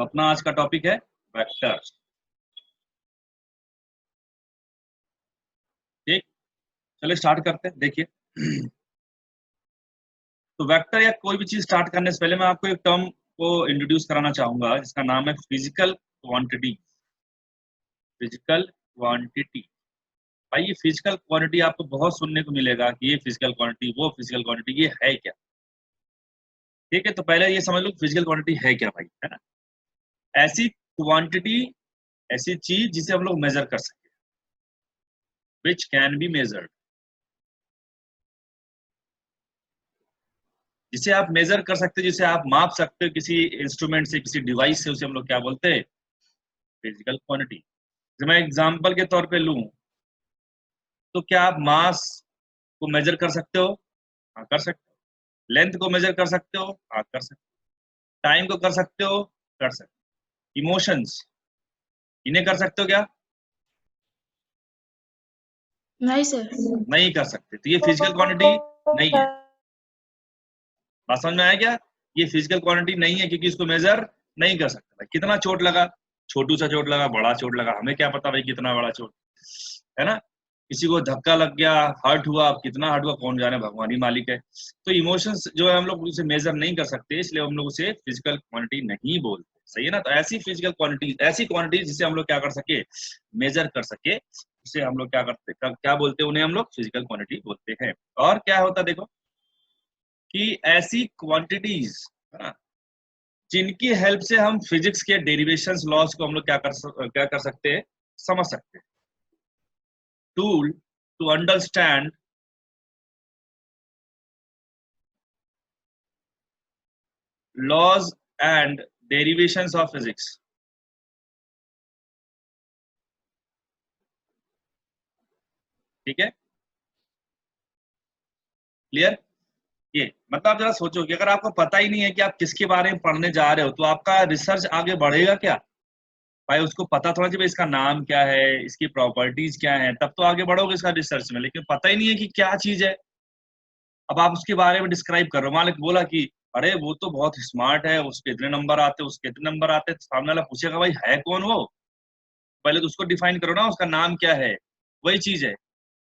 तो अपना आज का टॉपिक है वेक्टर्स। ठीक, चलिए स्टार्ट करते हैं। देखिए तो वेक्टर या कोई भी चीज स्टार्ट करने से पहले मैं आपको एक टर्म को इंट्रोड्यूस कराना चाहूंगा जिसका नाम है फिजिकल क्वांटिटी। फिजिकल क्वांटिटी, भाई ये फिजिकल क्वांटिटी आपको बहुत सुनने को मिलेगा कि ये फिजिकल क्वांटिटी, वो फिजिकल क्वांटिटी, ये है क्या? ठीक है, तो पहले ये समझ लो फिजिकल क्वांटिटी है क्या भाई, है ना? ऐसी क्वांटिटी, ऐसी चीज जिसे हम लोग मेजर कर सके, विच कैन बी मेजर्ड, जिसे आप मेजर कर सकते हो, जिसे आप माप सकते हो किसी इंस्ट्रूमेंट से, किसी डिवाइस से, उसे हम लोग क्या बोलते हैं? Physical quantity. जब मैं एग्जांपल के तौर पे लूं तो क्या आप मास को मेजर कर सकते हो? हाँ कर सकते हो। लेंथ को मेजर कर सकते हो? हाँ कर सकते हो। टाइम को कर सकते हो? कर सकते हो। इमोशंस, इन्हें कर सकते हो क्या? नहीं सर। नहीं कर सकते। तो ये फिजिकल क्वांटिटी नहीं है। बात समझ में आया क्या? ये फिजिकल क्वांटिटी नहीं है क्योंकि इसको मेजर नहीं कर सकता। भाई कितना चोट लगा, छोटू सा चोट लगा, बड़ा चोट लगा, हमें क्या पता भाई कितना बड़ा चोट है ना? किसी को धक्का लग गया, हर्ट हुआ, अब कितना हर्ट हुआ कौन जाने, भगवान ही मालिक है। तो इमोशंस जो है हम लोग उसे मेजर नहीं कर सकते, इसलिए हम लोग उसे फिजिकल क्वांटिटी नहीं बोलते। सही है ना? तो ऐसी फिजिकल क्वांटिटी, ऐसी क्वांटिटी जिसे हम लोग क्या कर सके, मेजर कर सके, उसे हम लोग क्या करते, क्या बोलते हैं? उन्हें हम लोग फिजिकल क्वांटिटी बोलते हैं। और क्या होता है देखो कि ऐसी क्वांटिटीज जिनकी हेल्प से हम फिजिक्स के डेरिवेशंस लॉज को हम लोग क्या कर सकते हैं, समझ सकते हैं। Tool to understand laws and derivations of physics. ठीक है, क्लियर? ये मतलब आप जरा सोचो कि अगर आपको पता ही नहीं है कि आप किसके बारे में पढ़ने जा रहे हो तो आपका रिसर्च आगे बढ़ेगा क्या? भाई उसको पता थोड़ा चाहिए इसका नाम क्या है, इसकी प्रॉपर्टीज क्या है, तब तो आगे बढ़ोगे इसका रिसर्च में। लेकिन पता ही नहीं है कि क्या चीज है, अब आप उसके बारे में डिस्क्राइब कर रहे हो। मालिक बोला कि अरे वो तो बहुत स्मार्ट है, उसके इतने नंबर आते, उसके इतने नंबर आते, तो सामने वाला पूछेगा भाई है कौन वो? पहले तो उसको डिफाइन करो ना, उसका नाम क्या है। वही चीज है,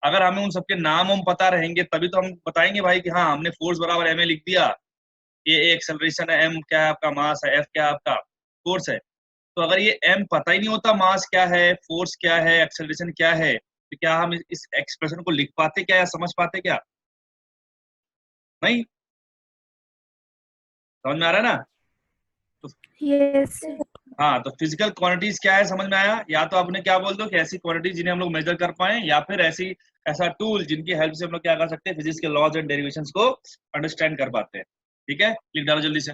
अगर हमें उन सबके नाम हम पता रहेंगे तभी तो हम बताएंगे भाई कि हाँ हमने फोर्स बराबर एम ए लिख दिया, ये एक्सेलरेशन है, एम क्या है आपका, मास है, एफ क्या है आपका, फोर्स है। तो अगर ये एम पता ही नहीं होता, मास क्या है, फोर्स क्या है, एक्सेलरेशन क्या है, तो क्या हम इस एक्सप्रेशन को लिख पाते क्या या समझ पाते क्या? नहीं। समझ में आ रहा है ना? तो यस। हाँ, तो फिजिकल क्वांटिटीज क्या है समझ में आया? या तो आपने क्या बोल दो कि ऐसी क्वांटिटीज जिन्हें हम लोग मेजर कर पाए, या फिर ऐसा टूल जिनकी हेल्प से हम लोग क्या कर सकते हैं, फिजिक्स के लॉज एंड डेरिवेशंस को अंडरस्टैंड कर पाते हैं। ठीक है, लिख डालो जल्दी से।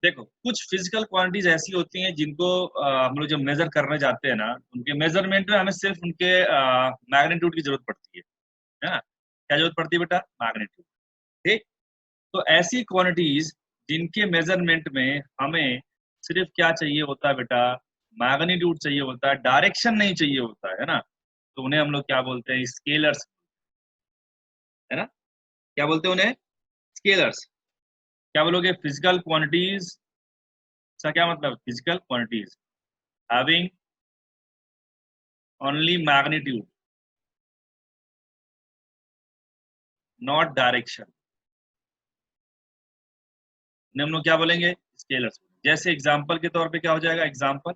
देखो कुछ फिजिकल क्वांटिटीज ऐसी होती हैं जिनको हम लोग जब मेजर करने जाते हैं ना, उनके मेजरमेंट में हमें सिर्फ उनके मैग्नीट्यूड की जरूरत पड़ती है ना? क्या जरूरत पड़ती है बेटा? मैग्नीट्यूड। ठीक, तो ऐसी क्वांटिटीज जिनके मेजरमेंट में हमें सिर्फ क्या चाहिए होता है बेटा? मैग्नीट्यूड चाहिए होता है, डायरेक्शन नहीं चाहिए होता है ना? तो उन्हें हम लोग क्या बोलते हैं? स्केलर्स, है ना? क्या बोलते हैं उन्हें? स्केलर्स। क्या बोलोगे? फिजिकल क्वांटिटीज का क्या मतलब? Physical quantities having only magnitude not direction, उन्हें हम लोग क्या बोलेंगे? स्केलर्स। जैसे एग्जांपल के तौर पे क्या हो जाएगा? एग्जांपल,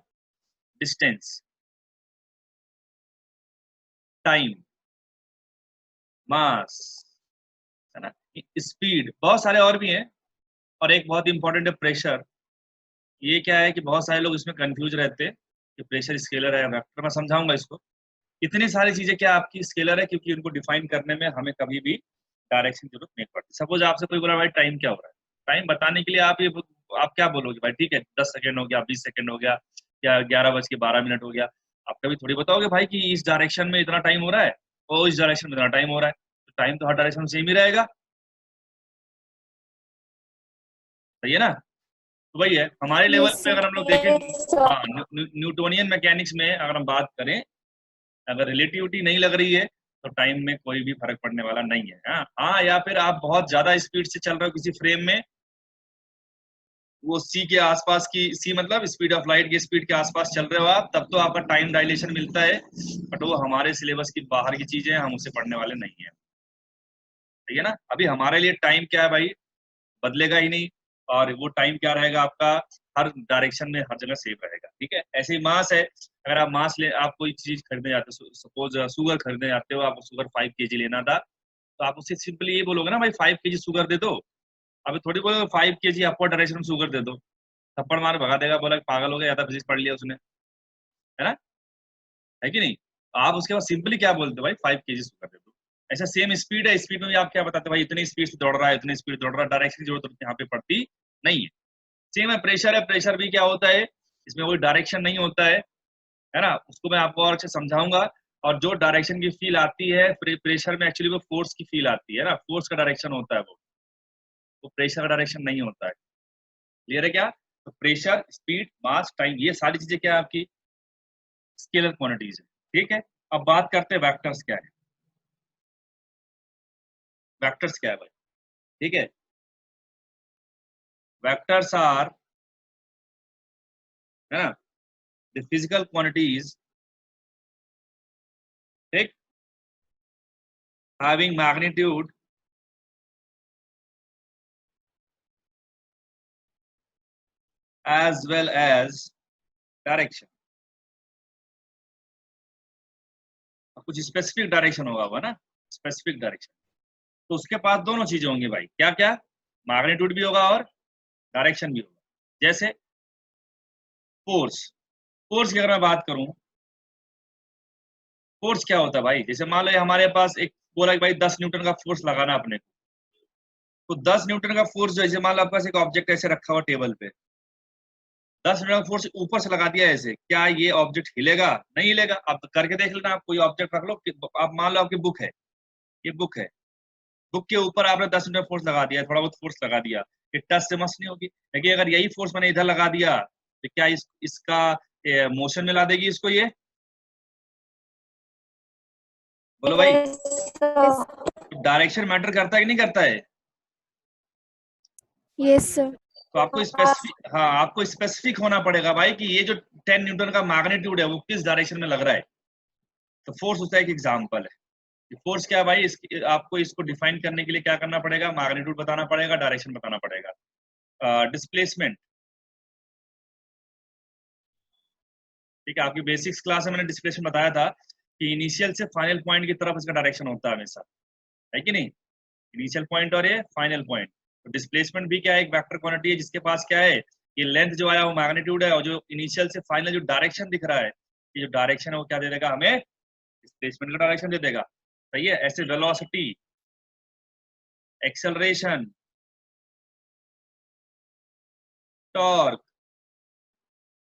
डिस्टेंस, टाइम, मास, है ना, स्पीड, बहुत सारे और भी हैं। और एक बहुत इंपॉर्टेंट है प्रेशर। ये क्या है कि बहुत सारे लोग इसमें कंफ्यूज रहते हैं कि प्रेशर स्केलर है या वेक्टर। मैं समझाऊंगा इसको। इतनी सारी चीजें क्या आपकी स्केलर है क्योंकि उनको डिफाइन करने में हमें कभी भी डायरेक्शन की जरूरत नहीं पड़ती। सपोज आपसे कोई बोला भाई टाइम क्या हो रहा है, टाइम बताने के लिए आप क्या बोलोगे? भाई ठीक है 10 सेकेंड हो गया, 20 सेकेंड हो गया, या 11:12 हो गया। आप कभी थोड़ी बताओगे भाई कि इस डायरेक्शन में इतना टाइम हो रहा है और इस डायरेक्शन में इतना टाइम हो रहा है। तो टाइम तो हर डायरेक्शन में सेम ही रहेगा। सही है ना? तो वही है हमारे लेवल यस पे सर। अगर हम लोग देखें। हाँ, न्यूटोनियन मैकेनिक्स में अगर हम बात करें, अगर रिलेटिविटी नहीं लग रही है तो टाइम में कोई भी फर्क पड़ने वाला नहीं है। हाँ हाँ, या फिर आप बहुत ज्यादा स्पीड से चल रहे हो किसी फ्रेम में, वो सी के आसपास की, सी मतलब स्पीड ऑफ लाइट की स्पीड के आसपास चल रहे हो आप, तब तो आपका टाइम डायलेशन मिलता है, बट वो हमारे सिलेबस की बाहर की चीजें हैं, हम उसे पढ़ने वाले नहीं है, ठीक है ना। अभी हमारे लिए टाइम क्या है भाई, बदलेगा ही नहीं, और वो टाइम क्या रहेगा आपका, हर डायरेक्शन में हर जगह सेम रहेगा, ठीक है। ऐसे ही मास है, अगर आप मास ले, आप कोई चीज खरीदने जाते हो, सपोज शुगर खरीदने जाते हो, आपको शुगर 5 kg लेना था, तो आप उससे सिंपली ये बोलोगे ना भाई 5 kg शुगर दे दो, अभी थोड़ी बोलोगे 5 kg अपर डायरेक्शन में शुगर दे दो, थप्पड़ मार भगा देगा, बोला पागल हो गया, ज्यादा फिजिक्स पढ़ लिया उसने, है ना, है कि नहीं। आप उसके बाद सिंपली क्या बोलते हो भाई 5 kg शुगर दे दो। ऐसा सेम स्पीड है, स्पीड में भी आप क्या बताते हो भाई इतनी स्पीड से दौड़ रहा है, इतनी स्पीड दौड़ रहा है, डायरेक्शन की जरूरत यहाँ पे पड़ती नहीं है। सेम है, प्रेशर भी क्या होता है, इसमें कोई डायरेक्शन नहीं होता है ना, उसको मैं आपको और अच्छे समझाऊंगा। और जो डायरेक्शन की फील आती है प्रेशर में, एक्चुअली वो फोर्स की फील आती है ना, फोर्स का डायरेक्शन होता है वो प्रेशर का डायरेक्शन नहीं होता है। क्लियर है क्या। तो प्रेशर, स्पीड, मास, टाइम, ये सारी चीजें क्या है आपकी स्केलर क्वांटिटीज है, ठीक है। अब बात करते हैं वेक्टर्स क्या है, वेक्टर्स क्या है भाई, ठीक है। वेक्टर्स आर, है ना, द फिजिकल क्वांटिटीज, ठीक, having magnitude as well as direction. कुछ स्पेसिफिक डायरेक्शन होगा ना, स्पेसिफिक डायरेक्शन, तो उसके पास दोनों चीजें होंगी भाई, क्या क्या, मैग्नीट्यूड भी होगा और डायरेक्शन भी होगा। जैसे फोर्स, फोर्स की अगर मैं बात करूं, फोर्स क्या होता है भाई, जैसे मान लो हमारे पास एक बोला कि भाई 10 न्यूटन का फोर्स लगाना अपने को, तो 10 न्यूटन का फोर्स, जैसे मान लो आपके पास एक ऑब्जेक्ट ऐसे रखा हुआ टेबल पे, 10 न्यूटन का फोर्स ऊपर से लगा दिया ऐसे, क्या ये ऑब्जेक्ट हिलेगा, नहीं हिलेगा। आप करके देख लेना, आप कोई ऑब्जेक्ट रख लो, आप मान लो आपकी बुक है, ये बुक है, बुक के ऊपर आपने 10 न्यूटन फोर्स लगा दिया, थोड़ा बहुत फोर्स लगा दिया, ये टच से मस नहीं होगी। लेकिन अगर यही फोर्स मैंने इधर लगा दिया, तो क्या इसका मोशन में ला देगी इसको ये, बोलो भाई। यस डायरेक्शन मैटर करता है कि नहीं करता है। Yes sir. तो आपको स्पेसिफिक, हाँ आपको स्पेसिफिक होना पड़ेगा भाई कि ये जो 10 न्यूटन का मैग्नीट्यूड है वो किस डायरेक्शन में लग रहा है। तो फोर्स उसका एक एग्जाम्पल है। फोर्स क्या है भाई, आपको इसको डिफाइन करने के लिए क्या करना पड़ेगा, मैग्नीट्यूड बताना पड़ेगा, डायरेक्शन बताना पड़ेगा। डिस्प्लेसमेंट, ठीक है, आपकी बेसिक्स क्लास में मैंने डिस्प्लेसमेंट बताया था कि इनिशियल से फाइनल पॉइंट की तरफ इसका डायरेक्शन होता है हमेशा, है कि नहीं, इनिशियल पॉइंट और ये फाइनल पॉइंट। तो डिस्प्लेसमेंट भी क्या है, एक वेक्टर क्वांटिटी है जिसके पास क्या है, ये लेंथ जो आया वो मैग्नीट्यूड है, और जो इनिशियल से फाइनल जो डायरेक्शन दिख रहा है, ये जो डायरेक्शन है वो क्या दे देगा हमें, डिस्प्लेसमेंट का डायरेक्शन दे देगा, सही है। ऐसे वेलोसिटी, एक्सेलरेशन, टॉर्क,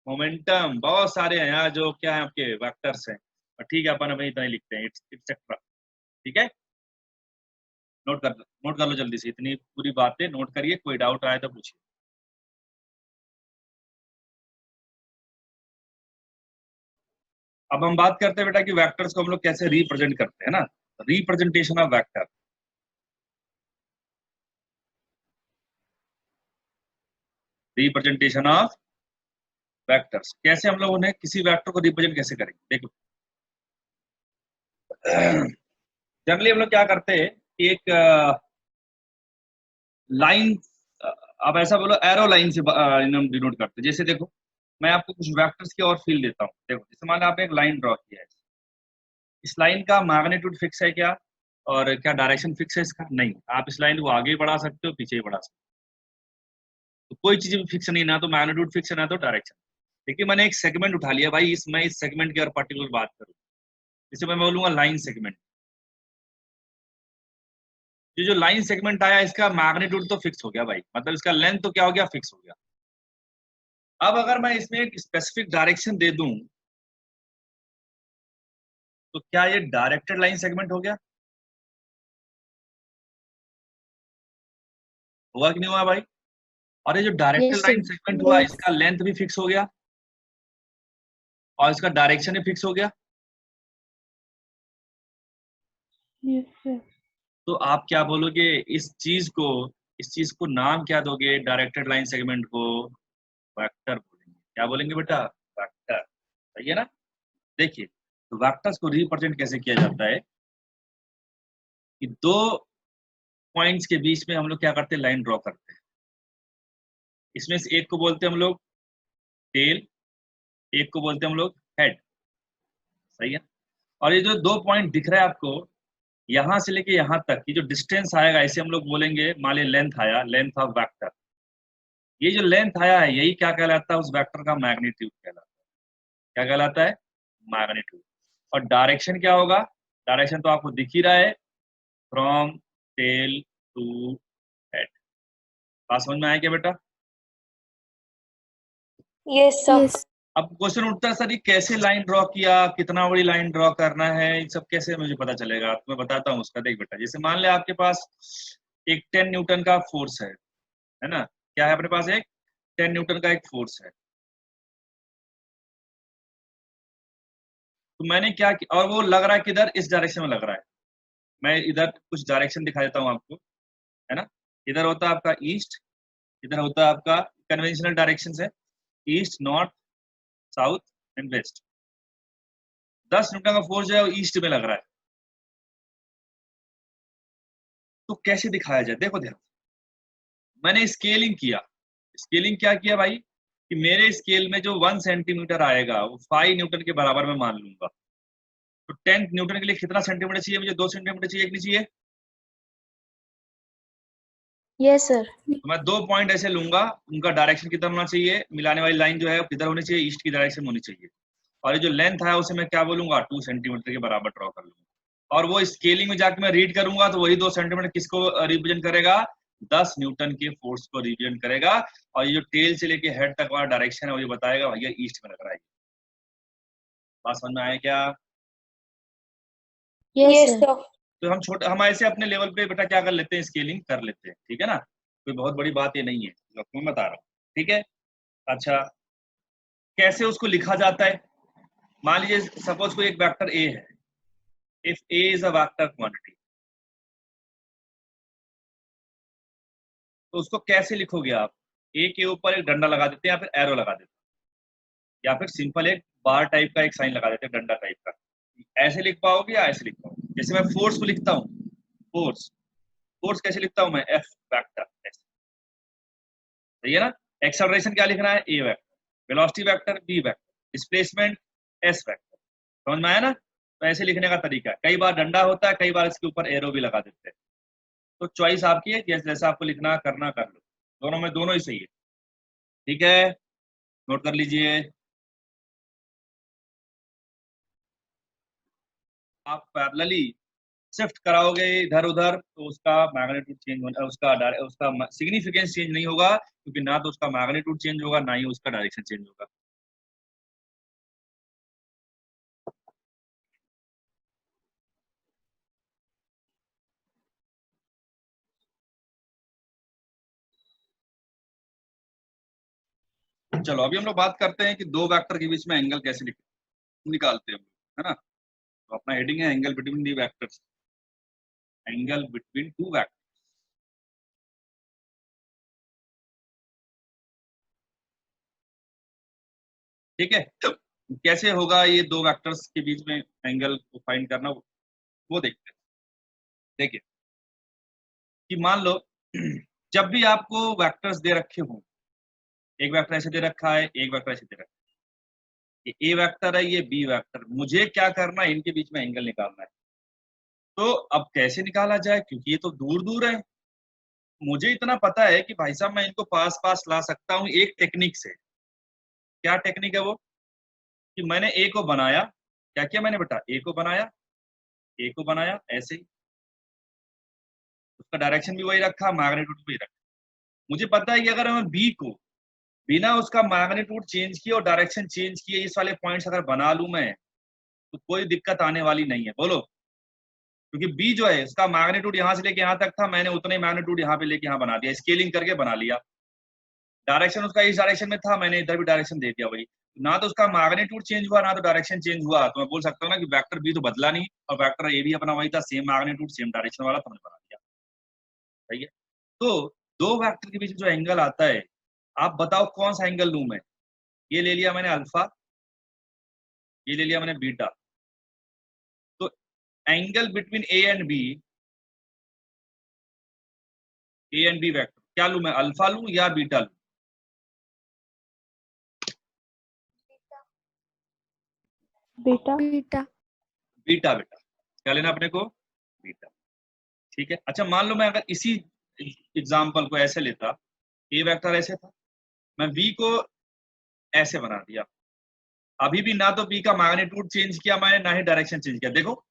मोमेंटम, बहुत सारे हैं यहाँ जो क्या है आपके वेक्टर्स हैं, और ठीक है अपन अभी इतना ही लिखते हैं, इट्सेट्रा, ठीक है। नोट कर लो जल्दी से, इतनी पूरी बातें नोट करिए, कोई डाउट आए तो पूछिए। अब हम बात करते हैं बेटा कि वेक्टर्स को हम लोग कैसे रिप्रेजेंट करते हैं ना, representation of vector. Representation of vectors, कैसे हम लोग उन्हें किसी वेक्टर को रिप्रेजेंट कैसे करेंगे, देखो। जनरली हम लोग क्या करते हैं कि एक लाइन, अब ऐसा बोलो एरो लाइन से हम डिनोट करते हैं। जैसे देखो मैं आपको कुछ वेक्टर्स की और फील देता हूँ, देखो जैसे मान लो आपने एक लाइन ड्रॉ किया है, इस लाइन का मैग्नीट्यूड फिक्स है क्या, और क्या डायरेक्शन फिक्स है इसका, नहीं। आप इस लाइन को आगे बढ़ा सकते हो, पीछे ही बढ़ा सकते हो, तो कोई चीज भी फिक्स नहीं, ना तो मैग्नीट्यूड फिक्स है ना तो डायरेक्शन। देखिए मैंने एक सेगमेंट उठा लिया भाई, मैं इस सेगमेंट की और पर्टिकुलर बात करूँ, जैसे मैं बोलूंगा लाइन सेगमेंट, ये जो लाइन सेगमेंट आया इसका मैग्नीट्यूड तो फिक्स हो गया भाई, मतलब इसका लेंथ तो क्या हो गया, फिक्स हो गया। अब अगर मैं इसमें एक स्पेसिफिक डायरेक्शन दे दूं, तो क्या ये डायरेक्टेड लाइन सेगमेंट हो गया, हुआ कि नहीं हुआ भाई। और ये जो directed yes line sir. Segment हुआ, इसका लेंथ भी फिक्स हो गया और इसका डायरेक्शन भी फिक्स हो गया। Yes sir. तो आप क्या बोलोगे इस चीज को, इस चीज को नाम क्या दोगे? डायरेक्टेड लाइन सेगमेंट को वेक्टर बोलेंगे। क्या बोलेंगे बेटा? वेक्टर। सही है ना? देखिए, तो वेक्टर्स को रिप्रेजेंट कैसे किया जाता है कि दो पॉइंट्स के बीच में हम लोग क्या करते हैं? लाइन ड्रॉ करते हैं। इसमें से एक को बोलते हैं हम लोग टेल, एक को बोलते हैं हम लोग हेड। सही है? और ये जो दो पॉइंट दिख रहा है आपको, यहां से लेके यहां तक ये जो डिस्टेंस आएगा, इसे हम लोग बोलेंगे, मान लीजिए लेंथ आया, लेंथ ऑफ वेक्टर। ये जो लेंथ आया है, यही क्या कहलाता है? उस वेक्टर का मैग्नीट्यूड कहलाता है। क्या कहलाता है? मैग्नीट्यूड। और डायरेक्शन क्या होगा? डायरेक्शन तो आपको दिख ही रहा है, फ्रॉम टेल टू हेड। बात समझ में आया क्या बेटा? Yes sir. यस अब क्वेश्चन उठता है, सर ये कैसे लाइन ड्रॉ किया, कितना बड़ी लाइन ड्रॉ करना है, इन सब कैसे मुझे पता चलेगा? तो मैं बताता हूँ उसका। देख बेटा, जैसे मान ले आपके पास एक 10 न्यूटन का फोर्स है ना? क्या है अपने पास? एक 10 न्यूटन का एक फोर्स है। तो मैंने क्या किया, और वो लग रहा है किधर? इस डायरेक्शन में लग रहा है। मैं इधर कुछ डायरेक्शन दिखा देता हूँ आपको, है ना? इधर होता है आपका ईस्ट, इधर होता है आपका कन्वेंशनल डायरेक्शन है, east, north, south and west. 10 newton का फोर्स जो है वो ईस्ट में लग रहा है। तो कैसे दिखाया जाए? देखो ध्यान, मैंने स्केलिंग किया। स्केलिंग क्या किया भाई कि मेरे स्केल में जो 1 सेंटीमीटर आएगा वो 5 न्यूटन के बराबर में मान लूंगा। तो 10 न्यूटन के लिए कितना सेंटीमीटर चाहिए मुझे? 2 सेंटीमीटर चाहिए, एक नहीं चाहिए? Yes sir. तो मैं दो पॉइंट ऐसे लूंगा, उनका डायरेक्शन कितना होना चाहिए? मिलाने वाली लाइन जो है वो किधर होनी चाहिए? ईस्ट की डायरेक्शन में होनी चाहिए। और ये जो लेंथ है उसे मैं क्या बोलूंगा? 2 सेंटीमीटर के बराबर ड्रॉ कर लूंगा। और वो स्केलिंग में जाकर मैं रीड करूंगा, तो वही 2 सेंटीमीटर किसको रिप्रेजेंट करेगा? 10 न्यूटन के फोर्स को रिप्रेजेंट करेगा। और ये जो टेल से लेके हेड तक वाला डायरेक्शन है वो ये बताएगा भैया ईस्ट में लग रहा है। बात समझ में आया क्या? Yes sir. तो हम ऐसे अपने लेवल पे बेटा क्या कर लेते हैं? स्केलिंग कर लेते हैं। ठीक है ना? कोई बहुत बड़ी बात ये नहीं है, जो आपको मैं बता रहा हूँ। ठीक है? अच्छा, कैसे उसको लिखा जाता है? मान लीजिए सपोज कोई एक वेक्टर ए है। If A is a vector quantity, तो उसको कैसे लिखोगे आप? ए के ऊपर एक डंडा लगा देते हैं, या फिर एरो लगा देते हैं, या फिर सिंपल एक बार टाइप का एक साइन लगा देते हैं, डंडा टाइप का। ऐसे लिख पाओगे या ऐसे लिख पाओगे? जैसे मैं फोर्स को लिखता हूँ, फोर्स, फोर्स कैसे लिखता हूँ मैं? F vector. सही है ना? एक्सेलरेशन क्या लिखना है? A vector. Velocity vector V vector. Displacement S vector. समझ में आया ना? तो ऐसे लिखने का तरीका है। कई बार डंडा होता है, कई बार इसके ऊपर एरो भी लगा देते हैं। तो चॉइस आपकी है, जैसा आपको लिखना करना कर लो। दोनों में दोनों ही सही है। ठीक है, नोट कर लीजिए। आप पैरेलली शिफ्ट कराओगे इधर उधर, तो उसका मैग्नीट्यूड चेंज होना, उसका सिग्निफिकेंस चेंज नहीं होगा, क्योंकि ना तो उसका मैग्नीट्यूड चेंज होगा, ना ही उसका डायरेक्शन चेंज होगा। चलो अभी हम लोग बात करते हैं कि दो वेक्टर के बीच में एंगल कैसे निकालते हैं हम लोग, है ना? तो अपना हेडिंग है angle between the vectors. Angle between two vector. ठीक है? तो कैसे होगा ये दो वेक्टर्स के बीच में एंगल को फाइंड करना, वो देखते हैं। देखिए कि मान लो जब भी आपको वेक्टर्स दे रखे हो, एक वेक्टर ऐसे दे रखा है, एक वेक्टर ऐसे दे रखा है, ये ए वेक्टर है, ये बी वेक्टर, मुझे क्या करना है? इनके बीच में एंगल निकालना है। तो अब कैसे निकाला जाए, क्योंकि ये तो दूर दूर है। मुझे इतना पता है कि भाई साहब मैं इनको पास पास ला सकता हूँ एक टेक्निक से। क्या टेक्निक है वो? कि मैंने ए को बनाया। क्या किया मैंने बेटा? ए को बनाया, ए को बनाया ऐसे ही, उसका डायरेक्शन भी वही रखा, मैग्नीट्यूड भी रखा। मुझे पता है कि अगर मैं बी को बिना उसका मैग्नीट्यूड चेंज किए और डायरेक्शन चेंज किए इस वाले पॉइंट्स अगर बना लूं मैं, तो कोई दिक्कत आने वाली नहीं है। बोलो, क्योंकि बी जो है उसका मैग्नीट्यूड यहाँ से लेके यहाँ तक था, मैंने उतने मैग्नीट्यूड यहाँ पे लेके यहाँ बना दिया, स्केलिंग करके बना लिया। डायरेक्शन उसका इस डायरेक्शन में था, मैंने इधर भी डायरेक्शन दे दिया वही। ना तो उसका मैग्नीट्यूड चेंज हुआ, ना तो डायरेक्शन चेंज हुआ। तो मैं बोल सकता हूँ ना कि वेक्टर बी तो बदला नहीं, और वेक्टर ए भी अपना वही था, सेम मैग्नीट्यूड सेम डायरेक्शन वाला, तो मैंने बना दिया। सही है? तो दो वेक्टर के बीच जो एंगल आता है, आप बताओ कौन सा एंगल लूं मैं। ये ले लिया मैंने अल्फा, ये ले लिया मैंने बीटा। तो angle between A and B vector क्या लूं मैं, अल्फा लूं या बीटा लूं? बेटा बीटा। बीटा बेटा, क्या लेना अपने को, बीटा। ठीक है, अच्छा मान लो मैं अगर इसी एग्जाम्पल को ऐसे लेता, ए वेक्टर ऐसे था, मैं बी को ऐसे बना दिया, अभी भी ना तो बी का मैग्नीट्यूड चेंज किया मैंने, ना ही डायरेक्शन चेंज किया। देखो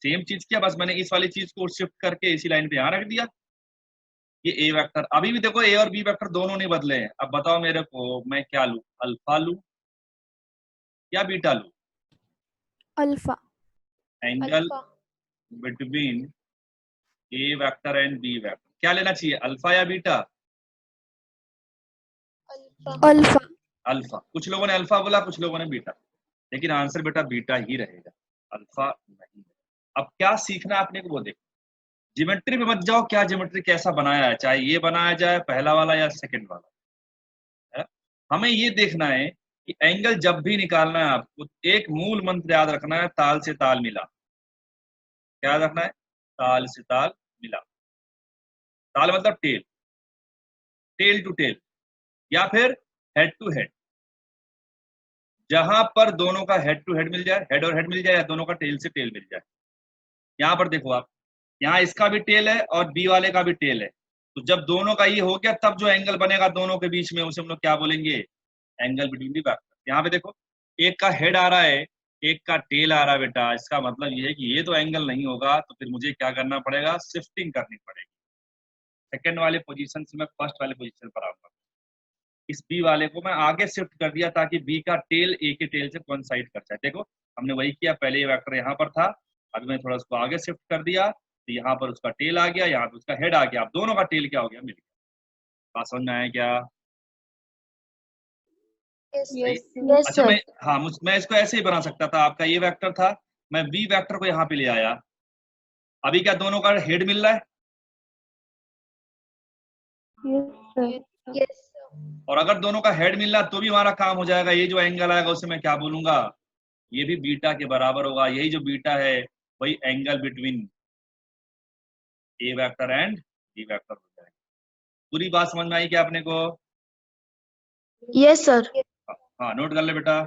सेम चीज किया, बस मैंने इस वाली चीज को शिफ्ट करके इसी लाइन पे यहाँ रख दिया। ये ए वेक्टर, अभी भी देखो ए और बी वेक्टर दोनों नहीं बदले हैं। अब बताओ मेरे को मैं क्या लूं, अल्फा लूं या बीटा लूं? Alpha. Angle between A vector and B vector क्या लेना चाहिए, अल्फा या बीटा? अल्फा। अल्फा। कुछ लोगों ने अल्फा बोला, कुछ लोगों ने बीटा, लेकिन आंसर बेटा बीटा ही रहेगा, अल्फा नहीं। अब क्या सीखना है आपने को वो देखो, ज्योमेट्री में मत जाओ, क्या ज्योमेट्री कैसा बनाया है, चाहे ये बनाया जाए पहला वाला या सेकंड वाला है? हमें ये देखना है कि एंगल जब भी निकालना है आपको, एक मूल मंत्र याद रखना है, ताल से ताल मिला। क्या याद रखना है, ताल से ताल मिला। ताल मतलब टेल, टेल टू टेल या फिर हेड टू हेड। जहां पर दोनों का हेड टू हेड मिल जाए, हेड और हेड मिल जाए, या दोनों का टेल से टेल मिल जाए। यहाँ पर देखो आप, यहाँ इसका भी टेल है और बी वाले का भी टेल है, तो जब दोनों का ये हो गया तब जो एंगल बनेगा दोनों के बीच में, उसे हम लोग क्या बोलेंगे, एंगल बिटवीन दी वेक्टर। यहाँ पे देखो एक का हेड आ रहा है, एक का टेल आ रहा है बेटा, इसका मतलब ये है कि ये तो एंगल नहीं होगा, तो फिर मुझे क्या करना पड़ेगा, शिफ्टिंग करनी पड़ेगी। सेकंड वाले पोजीशन से मैं फर्स्ट वाले पोजीशन पर आऊंगा, इस बी वाले को मैं आगे शिफ्ट कर दिया ताकि बी का टेल ए के टेल से कोइंसाइड कर जाए। देखो हमने वही किया, पहले ये वेक्टर यहाँ पर था, अभी मैं थोड़ा उसको आगे शिफ्ट कर दिया, तो यहाँ पर उसका टेल आ गया, यहाँ पर उसका हेड आ गया, अब दोनों का टेल क्या हो गया, मिल गया। बात समझ में आया क्या? यस अच्छा सर। मैं इसको ऐसे ही बना सकता था, आपका ये वेक्टर था, मैं बी वेक्टर को यहाँ पे ले आया, अभी क्या दोनों का हेड मिल रहा है, यस और अगर दोनों का हेड मिल रहा तो भी हमारा काम हो जाएगा। ये जो एंगल आएगा उसे मैं क्या बोलूंगा, ये भी बीटा के बराबर होगा। यही जो बीटा है वही angle between A vector and B vector हो जाएगा। पूरी बात समझ में आई क्या अपने को? Yes sir. हाँ नोट कर ले बेटा।